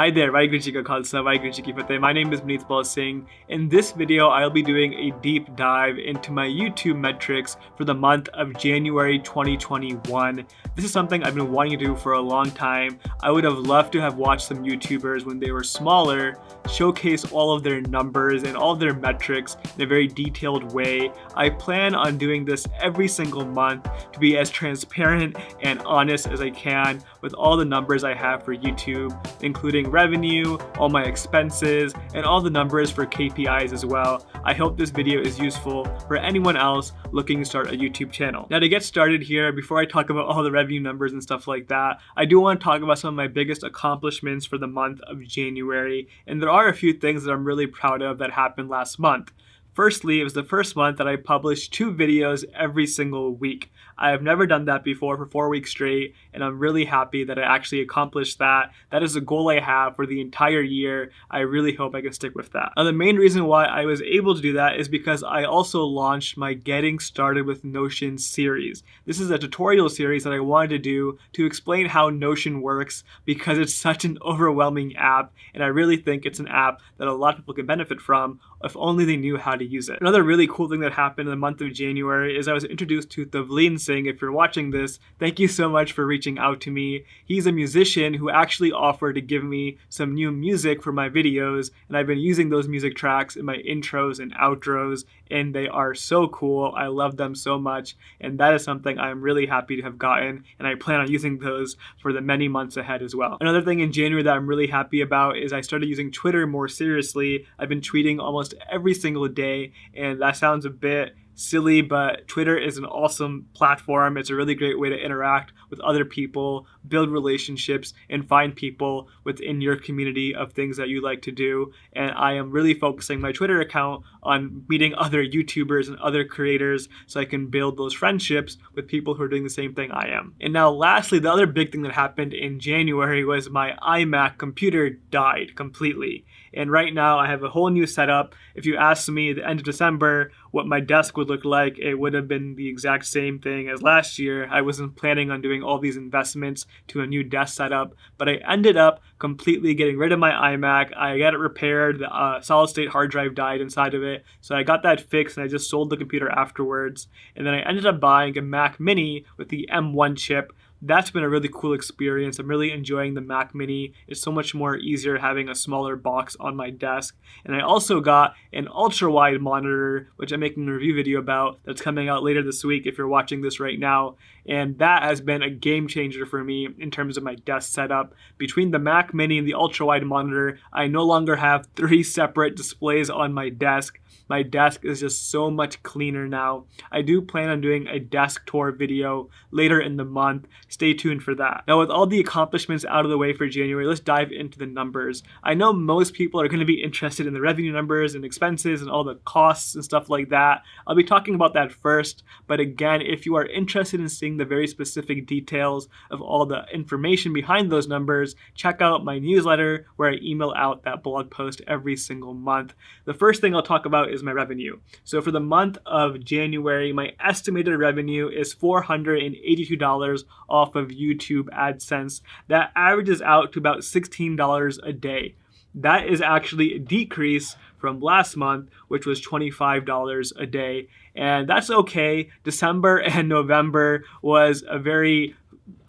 Hi there, Vaheguru Ji Ka Khalsa, Vaheguru Ji Ki Fateh. My name is Maneetpaul Singh. In this video, I'll be doing a deep dive into my YouTube metrics for the month of January 2021. This is something I've been wanting to do for a long time. I would have loved to have watched some YouTubers when they were smaller showcase all of their numbers and all of their metrics in a very detailed way. I plan on doing this every single month to be as transparent and honest as I can with all the numbers I have for YouTube, including revenue, all my expenses, and all the numbers for KPIs as well. I hope this video is useful for anyone else looking to start a YouTube channel. Now, to get started here, before I talk about all the revenue numbers and stuff like that, I do want to talk about some of my biggest accomplishments for the month of January, and there are a few things that I'm really proud of that happened last month. Firstly, it was the first month that I published 2 videos every single week. I have never done that before for 4 weeks straight, and I'm really happy that I actually accomplished that. That is a goal I have for the entire year. I really hope I can stick with that. Now, the main reason why I was able to do that is because I also launched my Getting Started with Notion series. This is a tutorial series that I wanted to do to explain how Notion works because it's such an overwhelming app, and I really think it's an app that a lot of people can benefit from if only they knew how to use it. Another really cool thing that happened in the month of January is I was introduced to Tavleen Singh. If you're watching this, thank you so much for reaching out to me. He's a musician who actually offered to give me some new music for my videos, and I've been using those music tracks in my intros and outros, and they are so cool. I love them so much, and that is something I'm really happy to have gotten, and I plan on using those for the many months ahead as well. Another thing in January that I'm really happy about is I started using Twitter more seriously. I've been tweeting almost every single day, and that sounds a bit silly, but Twitter is an awesome platform. It's a really great way to interact with other people, build relationships, and find people within your community of things that you like to do. And I am really focusing my Twitter account on meeting other YouTubers and other creators so I can build those friendships with people who are doing the same thing I am. And now lastly, the other big thing that happened in January was my iMac computer died completely. And right now I have a whole new setup. If you asked me at the end of December what my desk would look like, it would have been the exact same thing as last year. I wasn't planning on doing all these investments to a new desk setup, but I ended up completely getting rid of my iMac. I got it repaired. The solid state hard drive died inside of it. So I got that fixed and I just sold the computer afterwards. And then I ended up buying a Mac Mini with the M1 chip. That's been a really cool experience. I'm really enjoying the Mac Mini. It's so much more easier having a smaller box on my desk. And I also got an ultra-wide monitor, which I'm making a review video about that's coming out later this week if you're watching this right now. And that has been a game changer for me in terms of my desk setup. Between the Mac Mini and the ultra-wide monitor, I no longer have 3 separate displays on my desk. My desk is just so much cleaner now. I do plan on doing a desk tour video later in the month. Stay tuned for that. Now, with all the accomplishments out of the way for January, let's dive into the numbers. I know most people are going to be interested in the revenue numbers and expenses and all the costs and stuff like that. I'll be talking about that first. But again, if you are interested in seeing the very specific details of all the information behind those numbers, check out my newsletter where I email out that blog post every single month. The first thing I'll talk about is my revenue. So for the month of January, my estimated revenue is $482 off of YouTube AdSense. That averages out to about $16 a day. That is actually a decrease from last month, which was $25 a day. And that's okay. December and November was a very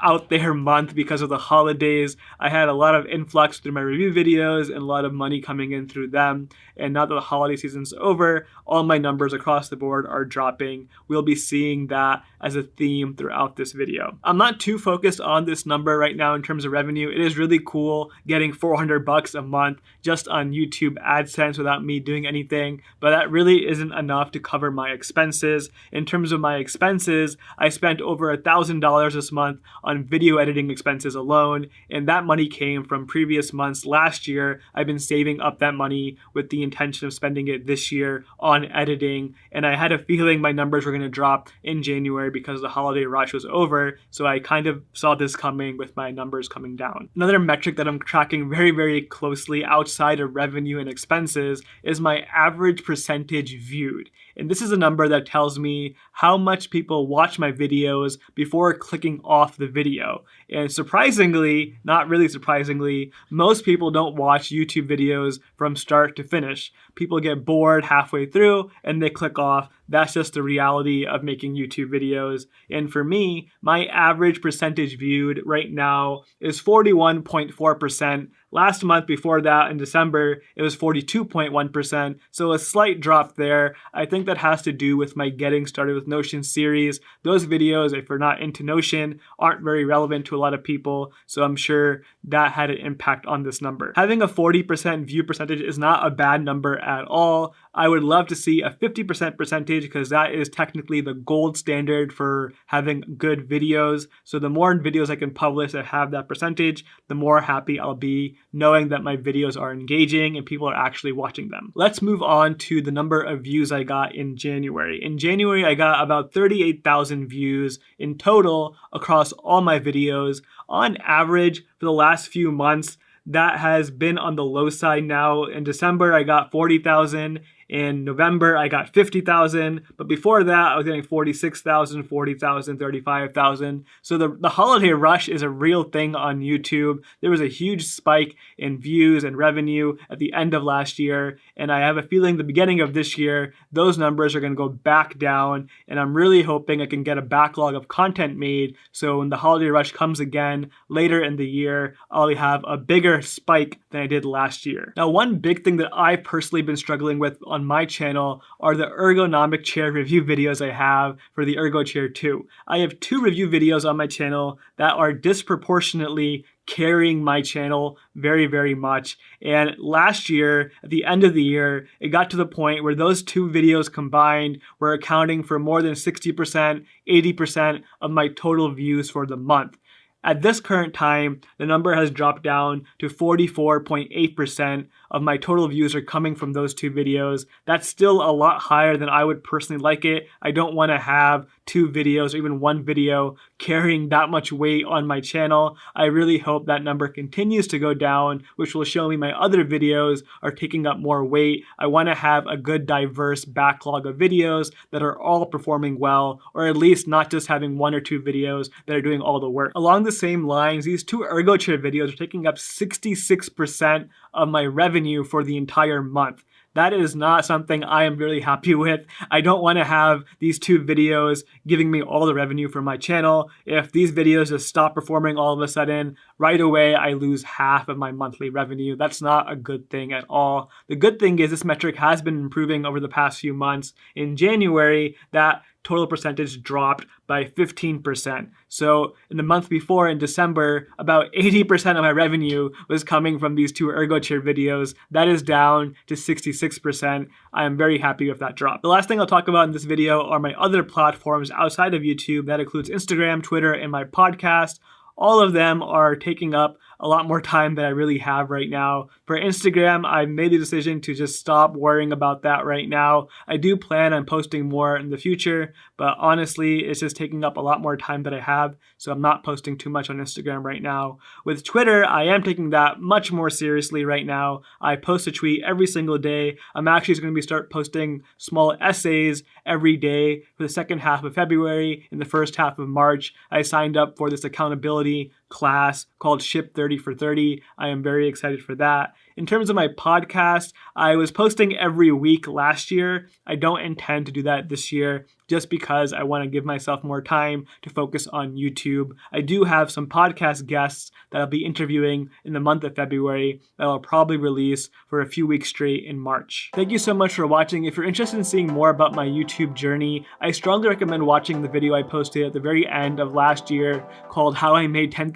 out there month because of the holidays. I had a lot of influx through my review videos and a lot of money coming in through them. And now that the holiday season's over, all my numbers across the board are dropping. We'll be seeing that as a theme throughout this video. I'm not too focused on this number right now in terms of revenue. It is really cool getting $400 a month just on YouTube AdSense without me doing anything, but that really isn't enough to cover my expenses. In terms of my expenses, I spent over $1,000 this month on video editing expenses alone, and that money came from previous months last year. I've been saving up that money with the intention of spending it this year on editing, and I had a feeling my numbers were going to drop in January because the holiday rush was over, so I kind of saw this coming with my numbers coming down. Another metric that I'm tracking very, very closely outside of revenue and expenses is my average percentage viewed. And this is a number that tells me how much people watch my videos before clicking off the video. video. And surprisingly, not really surprisingly, most people don't watch YouTube videos from start to finish. People get bored halfway through and they click off. That's just the reality of making YouTube videos. And for me, my average percentage viewed right now is 41.4%. Last month before that in December, it was 42.1%. So a slight drop there. I think that has to do with my Getting Started with Notion series. Those videos, if you're not into Notion, aren't very relevant to a lot of people. So I'm sure that had an impact on this number. Having a 40% view percentage is not a bad number at all. I would love to see a 50% percentage because that is technically the gold standard for having good videos. So the more videos I can publish that have that percentage, the more happy I'll be knowing that my videos are engaging and people are actually watching them. Let's move on to the number of views I got in January. In January, I got about 38,000 views in total across all my videos. On average, for the last few months, that has been on the low side now. In December, I got 40,000. In November, I got 50,000, but before that, I was getting 46,000, 40,000, 35,000. So the holiday rush is a real thing on YouTube. There was a huge spike in views and revenue at the end of last year, and I have a feeling the beginning of this year, those numbers are going to go back down, and I'm really hoping I can get a backlog of content made, so when the holiday rush comes again later in the year, I'll have a bigger spike than I did last year. Now, one big thing that I've personally been struggling with on my channel are the ergonomic chair review videos I have for the Ergo Chair 2. I have 2 review videos on my channel that are disproportionately carrying my channel very, very much. And last year, at the end of the year, it got to the point where those 2 videos combined were accounting for more than 60%, 80% of my total views for the month. At this current time, the number has dropped down to 44.8% of my total views are coming from those 2 videos. That's still a lot higher than I would personally like it. I don't want to have 2 videos or even 1 video carrying that much weight on my channel. I really hope that number continues to go down, which will show me my other videos are taking up more weight. I want to have a good diverse backlog of videos that are all performing well, or at least not just having 1 or 2 videos that are doing all the work. Along the same lines, these 2 Ergo Chair videos are taking up 66% of my revenue for the entire month. That is not something I am really happy with. I don't want to have these 2 videos giving me all the revenue for my channel. If these videos just stop performing all of a sudden, right away I lose half of my monthly revenue. That's not a good thing at all. The good thing is this metric has been improving over the past few months. In January, that total percentage dropped by 15%. So in the month before, in December, about 80% of my revenue was coming from these 2 Ergo Chair videos. That is down to 66%. I am very happy with that drop. The last thing I'll talk about in this video are my other platforms outside of YouTube. That includes Instagram, Twitter, and my podcast. All of them are taking up a lot more time than I really have right now. For Instagram, I made the decision to just stop worrying about that right now. I do plan on posting more in the future, but honestly, it's just taking up a lot more time than I have, so I'm not posting too much on Instagram right now. With Twitter, I am taking that much more seriously right now. I post a tweet every single day. I'm actually going to start posting small essays every day for the second half of February and the first half of March. I signed up for this accountability class called Ship 30 for 30. I am very excited for that. In terms of my podcast, I was posting every week last year. I don't intend to do that this year just because I want to give myself more time to focus on YouTube. I do have some podcast guests that I'll be interviewing in the month of February that I'll probably release for a few weeks straight in March. Thank you so much for watching. If you're interested in seeing more about my YouTube journey, I strongly recommend watching the video I posted at the very end of last year called How I Made $10,000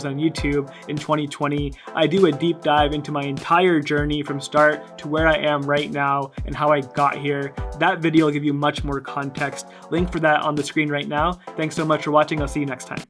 on YouTube in 2020. I do a deep dive into my entire journey from start to where I am right now and how I got here. That video will give you much more context. Link for that on the screen right now. Thanks so much for watching. I'll see you next time.